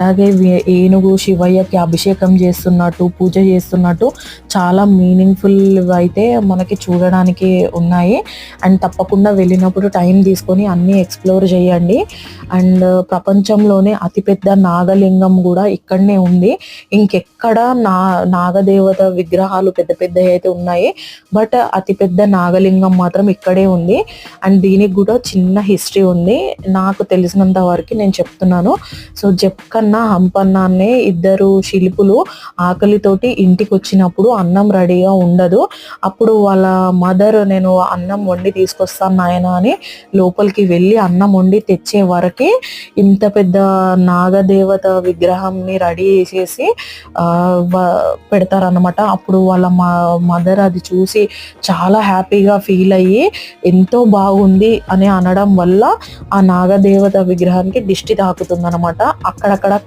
అలాగే ఏనుగు శివయ్యకి అభిషేకం చేస్తున్నట్టు, పూజ చేస్తున్నట్టు చాలా మీనింగ్‌ఫుల్ అయితే మనకి చూడడానికి ఉన్నాయి. అండ్ తప్పకుండా వెళ్ళినప్పుడు టైం తీసుకొని అన్నీ ఎక్స్‌ప్లోర్ చేయండి. అండ్ ప్రపంచంలోనే అతిపెద్ద నాగలింగం గూడా ఇక్కడనే ఉంది. ఇంకెక్కడ నాగదేవత విగ్రహాలు పెద్ద పెద్దయి అయితే ఉన్నాయి. బట్ అతిపెద్ద నాగలింగం మాత్రం ఇక్కడే ఉంది. అండ్ దీనికి కూడా చిన్న హిస్టరీ ఉంది. నాకు తెలిసినంత వరకి నేను చెప్తున్నాను. సో, జక్కన్న, హంపన్న అనే ఇద్దరు శిల్పులు ఆకలితోటి ఇంటికొచ్చినప్పుడు అన్నం రెడీగా ఉండదు. అప్పుడు వాళ్ళ మదర్ నేను అన్నం వండి తీసుకొస్తాను నాయనా అని లోపలికి వెళ్ళి అన్నం వండి తెచ్చే వరకే ఇంత పెద్ద నాగదేవత విగ్రహంని రెడీ చేసేసి పెడతారనమాట. అప్పుడు వాళ్ళ మదర్ అది చూసి చాలా హ్యాపీగా ఫీల్ అయ్యి ఎంతో బాగుంది అని అనడం వల్ల ఆ నాగదేవత విగ్రహానికి దిష్టి తాకుతుందనమాట. అక్కడక్కడ